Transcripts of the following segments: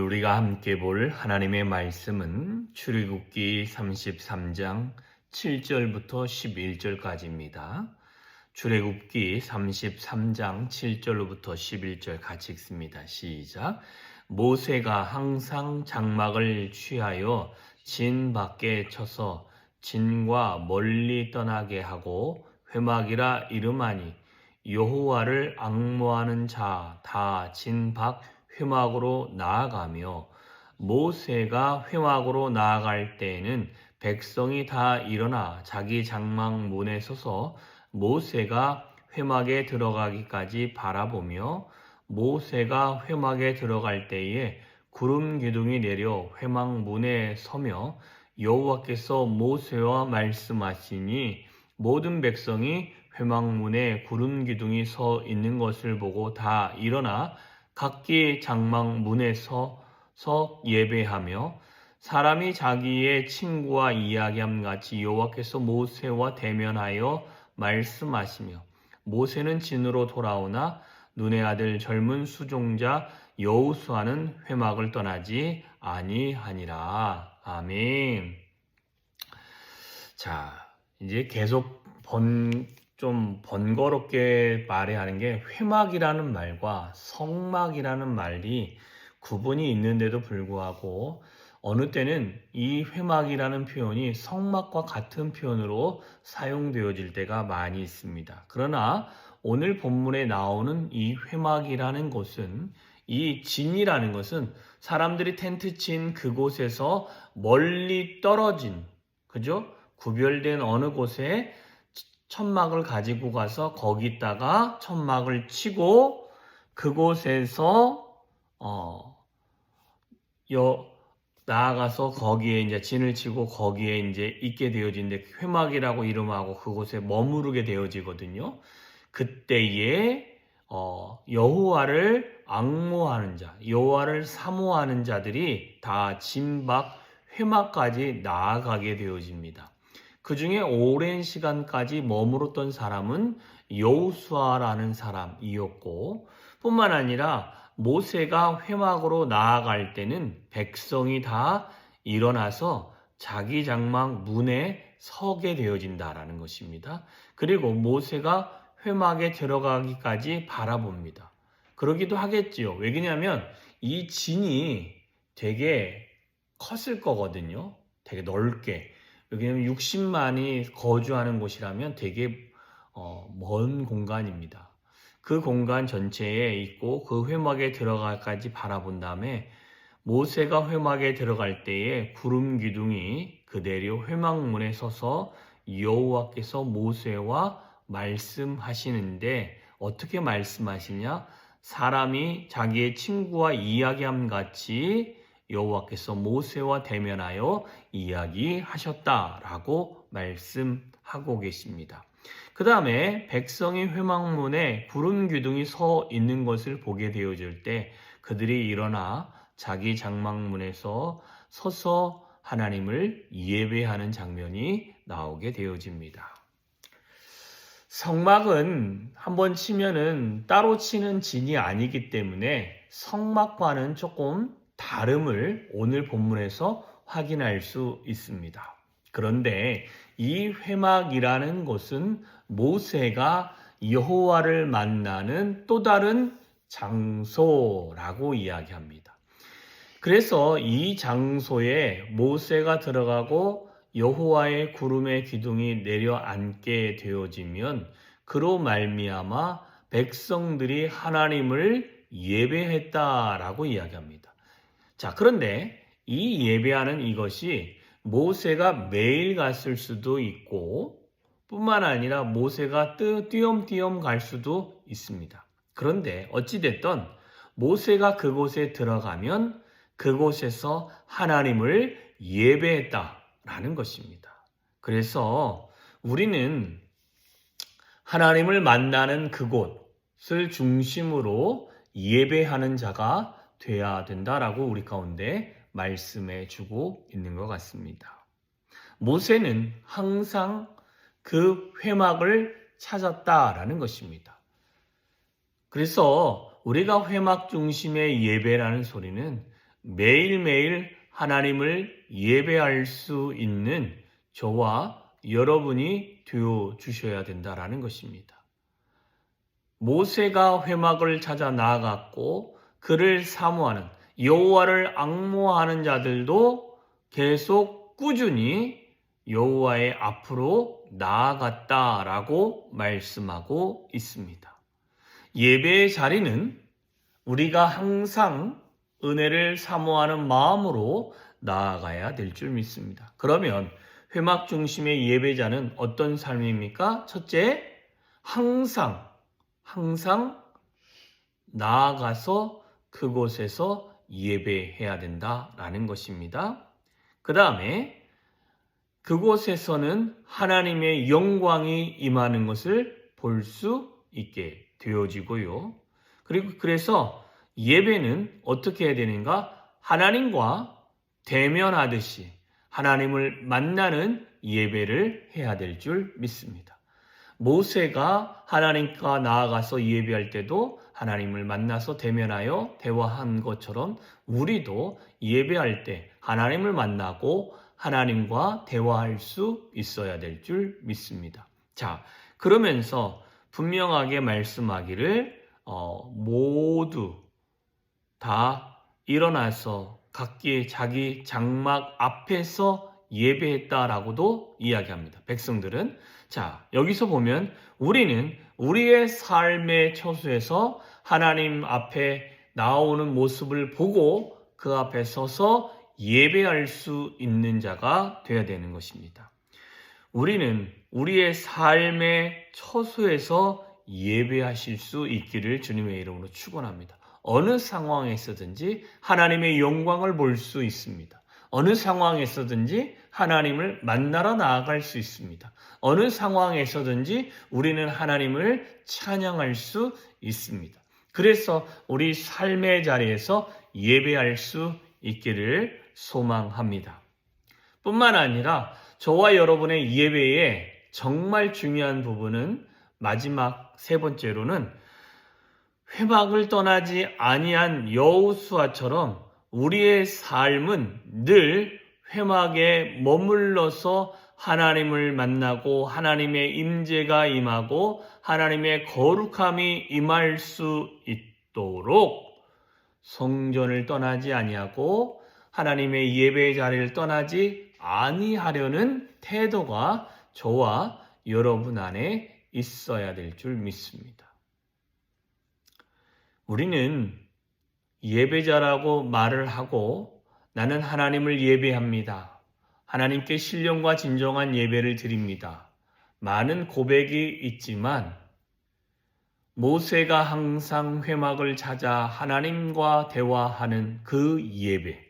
우리가 함께 볼 하나님의 말씀은 출애굽기 33장 7절부터 11절까지입니다. 출애굽기 33장 7절로부터 11절 같이 읽습니다. 시작. 모세가 항상 장막을 취하여 진 밖에 쳐서 진과 멀리 떠나게 하고 회막이라 이름하니 여호와를 앙모하는 자 다 진 밖 회막으로 나아가며 모세가 회막으로 나아갈 때에는 백성이 다 일어나 자기 장막 문에 서서 모세가 회막에 들어가기까지 바라보며 모세가 회막에 들어갈 때에 구름 기둥이 내려 회막 문에 서며 여호와께서 모세와 말씀하시니 모든 백성이 회막 문에 구름 기둥이 서 있는 것을 보고 다 일어나 각기 장막 문에 서서 예배하며 사람이 자기의 친구와 이야기함 같이 여호와께서 모세와 대면하여 말씀하시며 모세는 진으로 돌아오나 눈의 아들 젊은 수종자 여호수아는 회막을 떠나지 아니하니라. 아멘. 자, 이제 계속 좀 번거롭게 말해야 하는 게 회막이라는 말과 성막이라는 말이 구분이 있는데도 불구하고 어느 때는 이 회막이라는 표현이 성막과 같은 표현으로 사용되어질 때가 많이 있습니다. 그러나 오늘 본문에 나오는 이 회막이라는 것은 이 진이라는 것은 사람들이 텐트 친 그곳에서 멀리 떨어진, 그죠? 구별된 어느 곳에 천막을 가지고 가서 거기다가 천막을 치고 그곳에서 나아가서 거기에 이제 진을 치고 거기에 이제 있게 되어진데 회막이라고 이름하고 그곳에 머무르게 되어지거든요. 그때에 여호와를 앙모하는 자, 여호와를 사모하는 자들이 다 진 밖 회막까지 나아가게 되어집니다. 그 중에 오랜 시간까지 머물렀던 사람은 여호수아라는 사람이었고 뿐만 아니라 모세가 회막으로 나아갈 때는 백성이 다 일어나서 자기 장막 문에 서게 되어진다라는 것입니다. 그리고 모세가 회막에 들어가기까지 바라봅니다. 그러기도 하겠지요. 왜 그러냐면 이 진이 되게 컸을 거거든요. 되게 넓게. 왜냐하면 60만이 거주하는 곳이라면 되게 먼 공간입니다. 그 공간 전체에 있고 그 회막에 들어가기까지 바라본 다음에 모세가 회막에 들어갈 때에 구름 기둥이 그대로 회막문에 서서 여호와께서 모세와 말씀하시는데 어떻게 말씀하시냐? 사람이 자기의 친구와 이야기함 같이 여호와께서 모세와 대면하여 이야기하셨다라고 말씀하고 계십니다. 그 다음에 백성이 회막문에 구름 기둥이 서 있는 것을 보게 되어질 때 그들이 일어나 자기 장막문에서 서서 하나님을 예배하는 장면이 나오게 되어집니다. 성막은 한번 치면은 따로 치는 진이 아니기 때문에 성막과는 조금 다름을 오늘 본문에서 확인할 수 있습니다. 그런데 이 회막이라는 것은 모세가 여호와를 만나는 또 다른 장소라고 이야기합니다. 그래서 이 장소에 모세가 들어가고 여호와의 구름의 기둥이 내려앉게 되어지면 그로 말미암아 백성들이 하나님을 예배했다라고 이야기합니다. 자, 그런데 이 예배하는 이것이 모세가 매일 갔을 수도 있고 뿐만 아니라 모세가 띄엄띄엄 갈 수도 있습니다. 그런데 어찌됐든 모세가 그곳에 들어가면 그곳에서 하나님을 예배했다라는 것입니다. 그래서 우리는 하나님을 만나는 그곳을 중심으로 예배하는 자가 돼야 된다라고 우리 가운데 말씀해 주고 있는 것 같습니다. 모세는 항상 그 회막을 찾았다라는 것입니다. 그래서 우리가 회막 중심의 예배라는 소리는 매일매일 하나님을 예배할 수 있는 저와 여러분이 되어 주셔야 된다라는 것입니다. 모세가 회막을 찾아 나아갔고 그를 사모하는 여호와를 앙모하는 자들도 계속 꾸준히 여호와의 앞으로 나아갔다라고 말씀하고 있습니다. 예배의 자리는 우리가 항상 은혜를 사모하는 마음으로 나아가야 될 줄 믿습니다. 그러면 회막 중심의 예배자는 어떤 삶입니까? 첫째, 항상 나아가서 그곳에서 예배해야 된다라는 것입니다. 그 다음에 그곳에서는 하나님의 영광이 임하는 것을 볼 수 있게 되어지고요. 그래서 예배는 어떻게 해야 되는가? 하나님과 대면하듯이 하나님을 만나는 예배를 해야 될 줄 믿습니다. 모세가 하나님과 나아가서 예배할 때도 하나님을 만나서 대면하여 대화한 것처럼 우리도 예배할 때 하나님을 만나고 하나님과 대화할 수 있어야 될 줄 믿습니다. 자, 그러면서 분명하게 말씀하기를 모두 다 일어나서 각기 자기 장막 앞에서 예배했다라고도 이야기합니다. 백성들은. 자, 여기서 보면 우리는 우리의 삶의 처소에서 하나님 앞에 나오는 모습을 보고 그 앞에 서서 예배할 수 있는 자가 되어야 되는 것입니다. 우리는 우리의 삶의 처소에서 예배하실 수 있기를 주님의 이름으로 축원합니다. 어느 상황에서든지 하나님의 영광을 볼 수 있습니다. 어느 상황에서든지 하나님을 만나러 나아갈 수 있습니다. 어느 상황에서든지 우리는 하나님을 찬양할 수 있습니다. 그래서 우리 삶의 자리에서 예배할 수 있기를 소망합니다. 뿐만 아니라 저와 여러분의 예배의 정말 중요한 부분은 마지막 세 번째로는 회막을 떠나지 아니한 여호수아처럼 우리의 삶은 늘 회막에 머물러서 하나님을 만나고 하나님의 임재가 임하고 하나님의 거룩함이 임할 수 있도록 성전을 떠나지 아니하고 하나님의 예배의 자리를 떠나지 아니하려는 태도가 저와 여러분 안에 있어야 될 줄 믿습니다. 우리는 예배자라고 말을 하고 나는 하나님을 예배합니다. 하나님께 신령과 진정한 예배를 드립니다. 많은 고백이 있지만 모세가 항상 회막을 찾아 하나님과 대화하는 그 예배,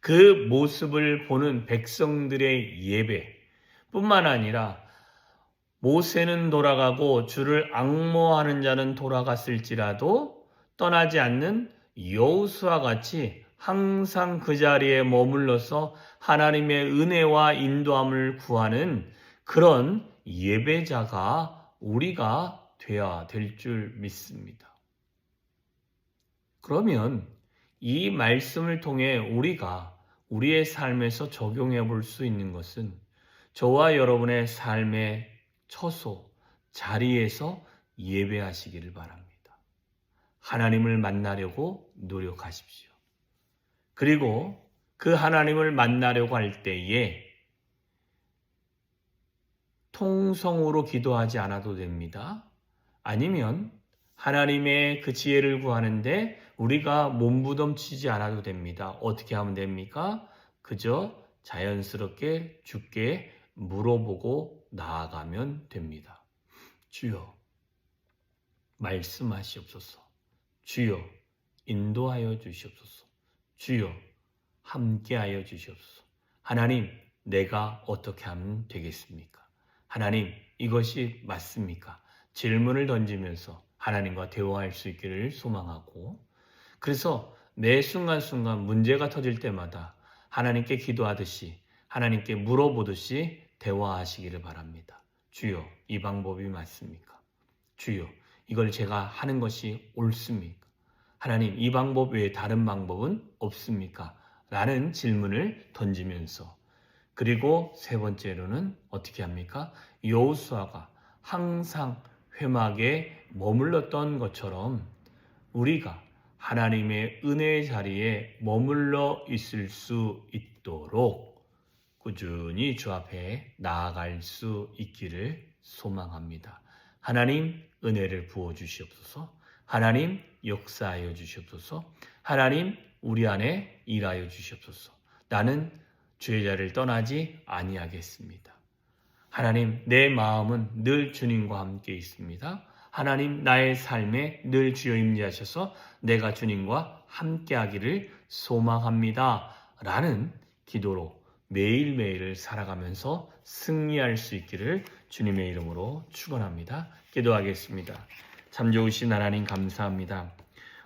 그 모습을 보는 백성들의 예배뿐만 아니라 모세는 돌아가고 주를 앙모하는 자는 돌아갔을지라도 떠나지 않는 여호수아와 같이 항상 그 자리에 머물러서 하나님의 은혜와 인도함을 구하는 그런 예배자가 우리가 되어야 될 줄 믿습니다. 그러면 이 말씀을 통해 우리가 우리의 삶에서 적용해 볼 수 있는 것은 저와 여러분의 삶의 처소, 자리에서 예배하시기를 바랍니다. 하나님을 만나려고 노력하십시오. 그리고 그 하나님을 만나려고 할 때에 통성으로 기도하지 않아도 됩니다. 아니면 하나님의 그 지혜를 구하는데 우리가 몸부림치지 않아도 됩니다. 어떻게 하면 됩니까? 그저 자연스럽게 주께 물어보고 나아가면 됩니다. 주여, 말씀하시옵소서. 주여, 인도하여 주시옵소서. 주여, 함께하여 주시옵소서. 하나님, 내가 어떻게 하면 되겠습니까? 하나님, 이것이 맞습니까? 질문을 던지면서 하나님과 대화할 수 있기를 소망하고, 그래서 매 순간순간 문제가 터질 때마다 하나님께 기도하듯이 하나님께 물어보듯이 대화하시기를 바랍니다. 주여, 이 방법이 맞습니까? 주여, 이걸 제가 하는 것이 옳습니까? 하나님, 이 방법 외에 다른 방법은 없습니까? 라는 질문을 던지면서, 그리고 세 번째로는 어떻게 합니까? 여호수아가 항상 회막에 머물렀던 것처럼 우리가 하나님의 은혜의 자리에 머물러 있을 수 있도록 꾸준히 주 앞에 나아갈 수 있기를 소망합니다. 하나님, 은혜를 부어주시옵소서. 하나님, 역사하여 주시옵소서. 하나님, 우리 안에 일하여 주시옵소서. 나는 주의 자리를 떠나지 아니하겠습니다. 하나님, 내 마음은 늘 주님과 함께 있습니다. 하나님, 나의 삶에 늘 주여 임재하셔서 내가 주님과 함께하기를 소망합니다. 라는 기도로 매일매일을 살아가면서 승리할 수 있기를 주님의 이름으로 축원합니다. 기도하겠습니다. 참 좋으신 하나님, 감사합니다.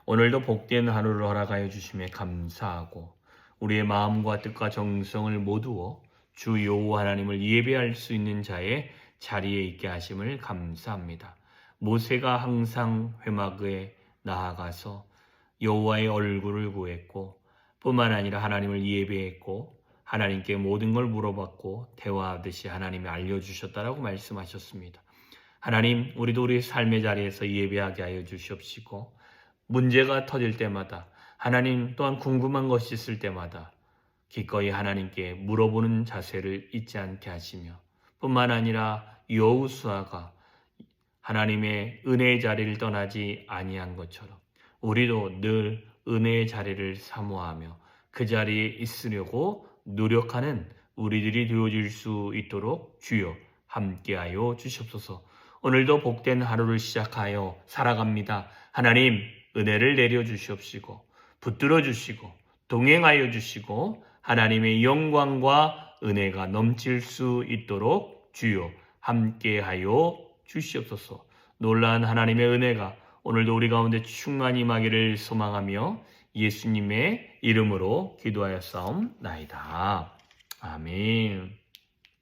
오늘도 복된 하루를 허락하여 주심에 감사하고 우리의 마음과 뜻과 정성을 모두어 주 여호와 하나님을 예배할 수 있는 자의 자리에 있게 하심을 감사합니다. 모세가 항상 회막에 나아가서 여호와의 얼굴을 구했고 뿐만 아니라 하나님을 예배했고 하나님께 모든 걸 물어봤고 대화하듯이 하나님이 알려주셨다라고 말씀하셨습니다. 하나님, 우리도 우리 삶의 자리에서 예배하게 하여 주시옵시고 문제가 터질 때마다 하나님, 또한 궁금한 것이 있을 때마다 기꺼이 하나님께 물어보는 자세를 잊지 않게 하시며 뿐만 아니라 여호수아가 하나님의 은혜의 자리를 떠나지 아니한 것처럼 우리도 늘 은혜의 자리를 사모하며 그 자리에 있으려고 노력하는 우리들이 되어질 수 있도록 주여 함께하여 주시옵소서. 오늘도 복된 하루를 시작하여 살아갑니다. 하나님, 은혜를 내려주시옵시고 붙들어 주시고 동행하여 주시고 하나님의 영광과 은혜가 넘칠 수 있도록 주여 함께하여 주시옵소서. 놀라운 하나님의 은혜가 오늘도 우리 가운데 충만히 임하기를 소망하며 예수님의 이름으로 기도하였사옵나이다. 아멘.